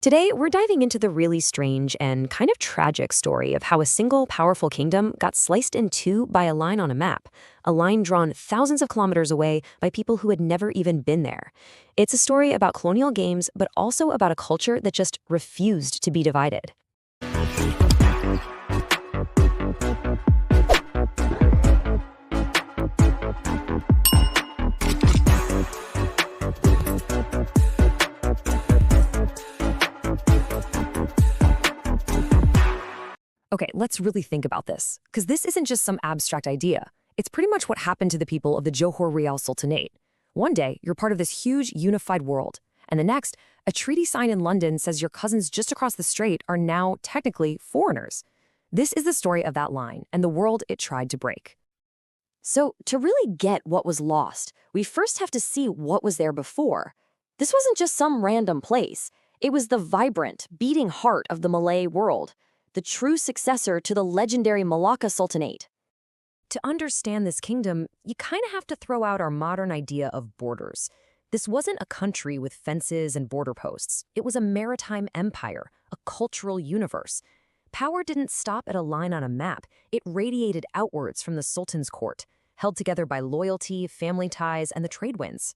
Today, we're diving into the really strange and kind of tragic story of how a single powerful kingdom got sliced in two by a line on a map, a line drawn thousands of kilometers away by people who had never even been there. It's a story about colonial games, but also about a culture that just refused to be divided. Okay, let's really think about this, because this isn't just some abstract idea. It's pretty much what happened to the people of the Johor-Riau Sultanate. One day, you're part of this huge, unified world, and the next, a treaty signed in London says your cousins just across the strait are now, technically, foreigners. This is the story of that line and the world it tried to break. So, to really get what was lost, we first have to see what was there before. This wasn't just some random place. It was the vibrant, beating heart of the Malay world, the true successor to the legendary Malacca Sultanate. To understand this kingdom, you kind of have to throw out our modern idea of borders. This wasn't a country with fences and border posts. It was a maritime empire, a cultural universe. Power didn't stop at a line on a map. It radiated outwards from the Sultan's court, held together by loyalty, family ties, and the trade winds.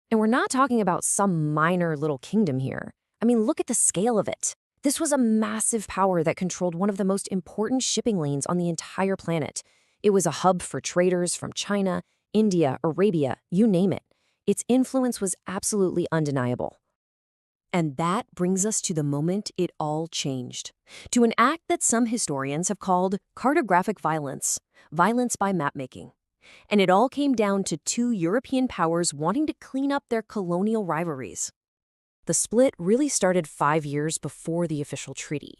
And we're not talking about some minor little kingdom here. I mean, look at the scale of it. This was a massive power that controlled one of the most important shipping lanes on the entire planet. It was a hub for traders from China, India, Arabia, you name it. Its influence was absolutely undeniable. And that brings us to the moment it all changed, to an act that some historians have called cartographic violence, violence by mapmaking. And it all came down to two European powers wanting to clean up their colonial rivalries. The split really started 5 years before the official treaty.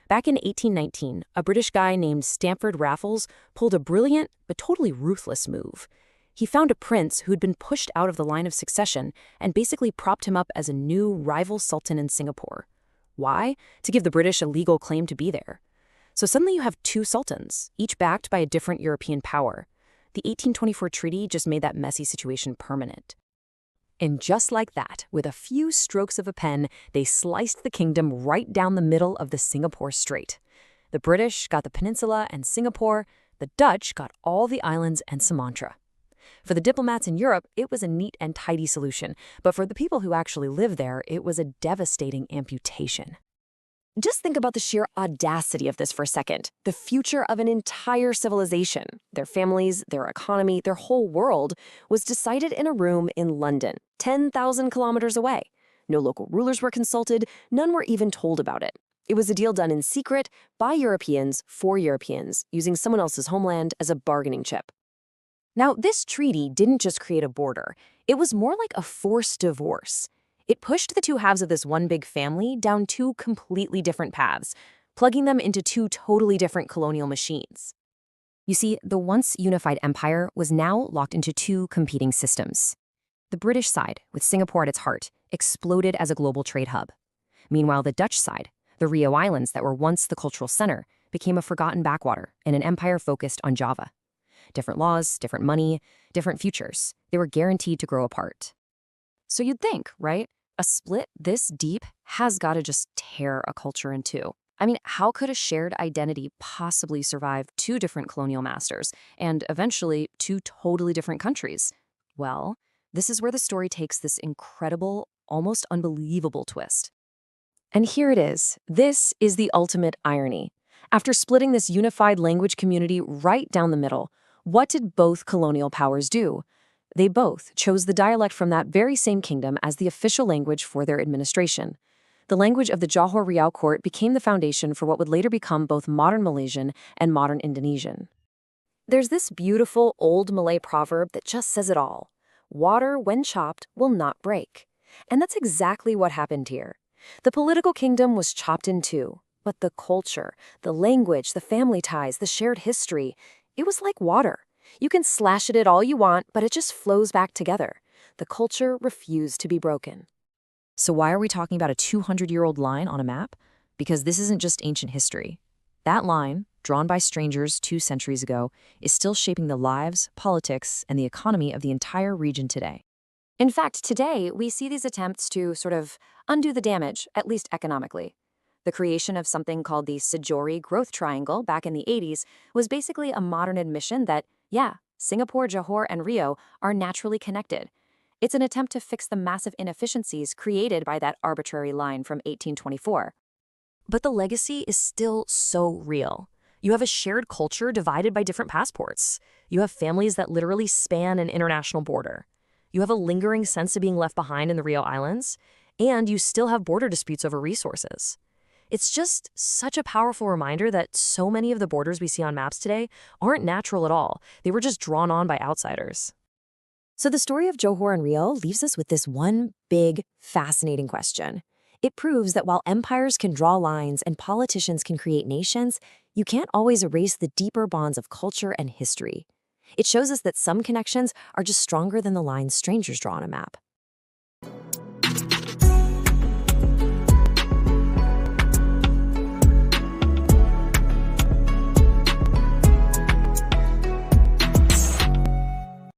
Back in 1819, a British guy named Stamford Raffles pulled a brilliant but totally ruthless move. He found a prince who'd been pushed out of the line of succession and basically propped him up as a new rival sultan in Singapore. Why? To give the British a legal claim to be there. So suddenly you have two sultans, each backed by a different European power. The 1824 treaty just made that messy situation permanent. And just like that, with a few strokes of a pen, they sliced the kingdom right down the middle of the Singapore Strait. The British got the peninsula and Singapore, the Dutch got all the islands and Sumatra. For the diplomats in Europe, it was a neat and tidy solution, but for the people who actually lived there, it was a devastating amputation. Just think about the sheer audacity of this for a second. The future of an entire civilization, their families, their economy, their whole world, was decided in a room in London, 10,000 kilometers away. No local rulers were consulted, none were even told about it. It was a deal done in secret by Europeans for Europeans, using someone else's homeland as a bargaining chip. Now, this treaty didn't just create a border. It was more like a forced divorce. It pushed the two halves of this one big family down two completely different paths, plugging them into two totally different colonial machines. You see, the once unified empire was now locked into two competing systems. The British side, with Singapore at its heart, exploded as a global trade hub. Meanwhile, the Dutch side, the Riau Islands that were once the cultural center, became a forgotten backwater in an empire focused on Java. Different laws, different money, different futures. They were guaranteed to grow apart. So you'd think, right? A split this deep has got to just tear a culture in two. I mean, how could a shared identity possibly survive two different colonial masters and eventually two totally different countries? Well, this is where the story takes this incredible, almost unbelievable twist. And here it is. This is the ultimate irony. After splitting this unified language community right down the middle, what did both colonial powers do? They both chose the dialect from that very same kingdom as the official language for their administration. The language of the Johor-Riau court became the foundation for what would later become both modern Malaysian and modern Indonesian. There's this beautiful old Malay proverb that just says it all. Water, when chopped, will not break. And that's exactly what happened here. The political kingdom was chopped in two, but the culture, the language, the family ties, the shared history, it was like water. You can slash at it all you want, but it just flows back together. The culture refused to be broken. So why are we talking about a 200-year-old line on a map? Because this isn't just ancient history. That line, drawn by strangers 2 centuries ago, is still shaping the lives, politics, and the economy of the entire region today. In fact, today we see these attempts to sort of undo the damage, at least economically. The creation of something called the Sijori Growth Triangle back in the 80s was basically a modern admission that, yeah, Singapore, Johor, and Rio are naturally connected. It's an attempt to fix the massive inefficiencies created by that arbitrary line from 1824. But the legacy is still so real. You have a shared culture divided by different passports. You have families that literally span an international border. You have a lingering sense of being left behind in the Riau Islands, and you still have border disputes over resources. It's just such a powerful reminder that so many of the borders we see on maps today aren't natural at all. They were just drawn on by outsiders. So the story of Johor and Rio leaves us with this one big, fascinating question. It proves that while empires can draw lines and politicians can create nations, you can't always erase the deeper bonds of culture and history. It shows us that some connections are just stronger than the lines strangers draw on a map.